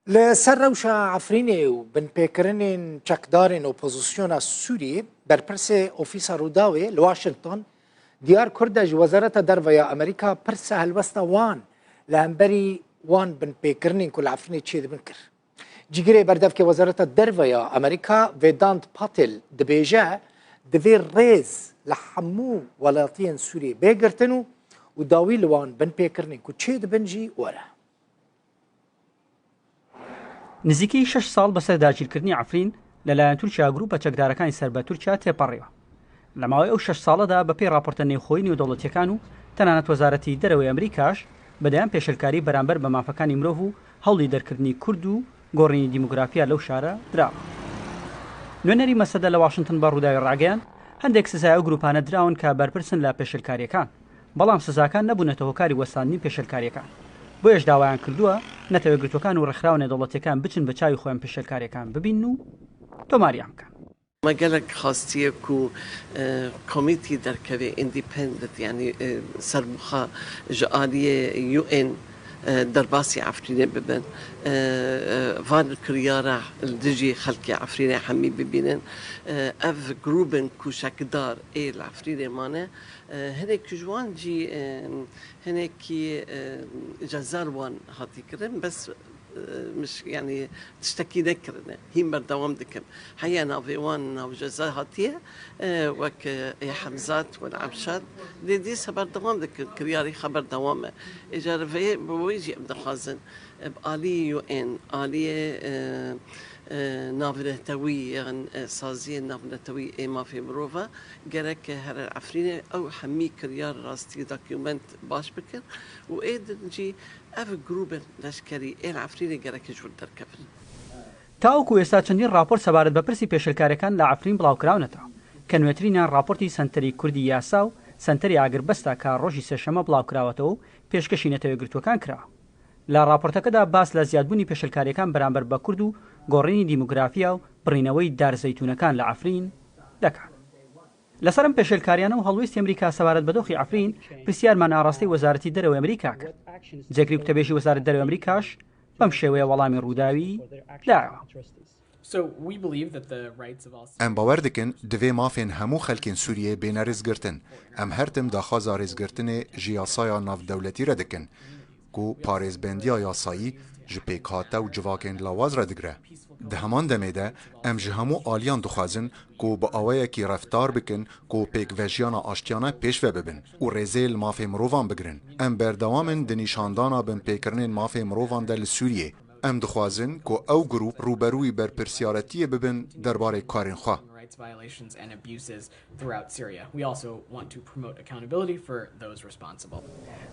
لسر روشا عفرینی و بن پیکرنین چکدارین اپوزیسیونا سوریه برپرس اوفیسا روداوی لواشنطن دیار کردج وزارت درویا امریکا پرس هلوستا وان لهمبری وان بن پیکرنین کل عفرینی چید بن کر جگری بردف که وزارت درویا امریکا ویدانت پاتل دبیجه دوی ریز لحمو ولاتین سوریه بگرتنو و داوی لوان بن پیکرنین که چید بنجی وره نزیکی 6 ساڵ بەسەر داگیرکردنی عفرین لەلایەن تورکیا گروپە چەکدارەکانی سەر بە تورکیا تێپەڕیوە لە ماوەی ئەو 6 ساڵەدا بەپێی راپۆرتە نێوخۆیی نێودەوڵەتیەکان و تەنانەت وەزارەتی دەرەوەی ئەمریکاش بەدەیان پێشەلکاری بەرامبەر بە مافەکانی مرۆڤ و هەوڵی دەرکردنی کورد و گۆڕینی دیموگرافیا لەو شارە دراوە. نوێنەری مەسەدە لە واشنگتن بە ڕووداوی ڕاگەیان هەندێک سزای ئەو گروپانە دراون کە بەرپرسن لە پێشەلکاریەکان بەڵام سزاکان نەبوونەتە هۆکاری وەستاندنی پێشەلکاریەکان. بۆیەش داوایان کردووە نەتەوەیەگرتوەکان و ڕێکخراوە نێودەوڵەتیەکان بچن بە چاوی خۆیان پێشەلکاریەکان ببین و تۆماریان بکەن. مەگەلێک خاستیەک و کۆمیتی دەرکەوێ ئیندیپەندنت یعنی سەربخە ژە ئالیە UN دەرباسی عفرینێ ببن ڤان کریارە دژی خەڵکی عفرینێ هەمی ببینن ئەڤ گروبن کوشەکدار ئێ لە عفرینێمانە هەنێکی جوان جی هەنێکی جەزار وان هاتی کردن بەس مش يعني تشتكي ذكرنا هي بردوام ذكر حيا نافيوان نافجزا هاتيه وك يا حمزات والعبشات دي سبر دوام ذكر كرياري خبر دوامه اجارفيه بويجي عبد الخازن بآلي UN آلي نافنتوي يعني سازيه نافنتوي ما في مروفا جرك هر العفرينه او حمي كريار راستي دوكيومنت باش بكر وايد نجي اف جروب لشکری العفرینی گەرەکە جوور دەرکەون. تاوەکو ئێستا چەندین راپۆرت سەبارەت بە پرسی پێشەلکاریەکان لە عفرین بڵاوکراونەتەوە کە نوێترینیان راپۆرتی سەنتەری کوردی یاسا و سەنتەری ئاگربەستا کە ڕۆژی سێشەمە بڵاوکراوەتەوە و پێشکەشی نەتەوەیەگرتوەکان کراوە. لە راپۆرتەکەدا باس لە زیادبوونی پێشەلکاریەکان بەرامبەر بە کورد و گۆڕینی دیموگرافیا و بڕینەوەی دارزەیتونەکان لە عفرین دەکات. لەسەرم پێشەلکاریانە و هەڵویستی ئەمریکا سەبارەت بە دۆخی عفرین پرسیارمان ئاڕاستەی وەزارەتی دەرەوەی ئەمریکا کرد. جێگری وتەبێژی وەزارەت دەرەوەی ئەمریکاش بەم شێوەیە وەڵامی ڕووداوی داوە. ئەم باوەڕ دەکەن divê mafên hemû xelkên Sûriyê bêne rêzgirtin. Em her tim daxwaza rêzgirtinê ji yasaya navdewletî re dikin ku parêzbendiya yasayî ji pêkhate û civakên lawaz re digre. Di heman demê de em ji hemû aliyan dixwazin ku bi awayekî reftar bikin ku pêkvejiyana aştiyane pêşve bibin û rêzê li mafê mirovan bigirin. Em berdewamin di nîşandana binpêkirinên mafê mirovan de li Sûriyê. Em dixwazin ku ew grûp rûberûyî berpirsyaretiye bibin derbarê karên xwe.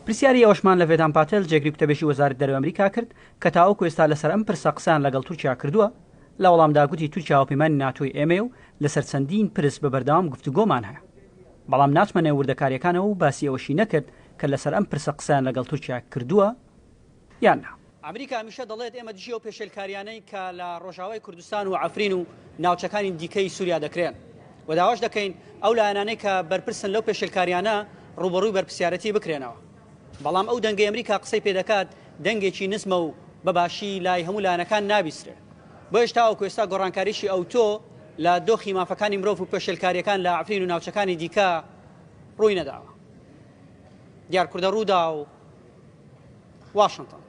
پرسیاری ئەوەشمان لە ڤێدان پاتێل جێگری وتەبێژی وەزارەت دەرەوەی ئەمریکا کرد کە تاوەکو ئێستا لەسەر ئەم پرسە قسەیان لەگەڵ تورکیا کردووە لە وەڵامدا گوتی تورکیا هاوپەیمانی ناتۆی ئێمە و لەسەر چەندین پرس بە بەردەوام گفتوگۆمان هەیە. بەڵام ناچمە نێوردەکاریەکانەوە و باسی ئەوەشی نەکرد کە لەسەر ئەم پرسە قسەیان لەگەڵ تورکیا کردووە یان نا. ئەمریکا هەمیشە دەڵێت ئێمە دژی و پێشەلکاریانەی کە لە ڕۆژاوای کوردستان و عفرین و ناوچەکانی دیکەی سووریا دەکرێن و داواش دەکەین ئەو لایەنانەی کە بەرپرسن لەو پێشەلکاریانە ڕوبەڕووی بەرپرسیارەتی بکرێنەوە. بەڵام ئەو دەنگی ئەمریکا قسەی پێ دەکات دەنگێکی نزمە و بەباشی لای هەموو لایەنەکان نابیسترێت. بۆیش تاوەکو ئێستا گۆڕانکاریشی ئەو تۆ لە دۆخی مافەکانی مرۆڤ و پێشەلکاریەکان لە عفرین و ناوچەکانی دیکە ڕووی نەداوە. دیار کوردە ڕوودا و واشنگتن.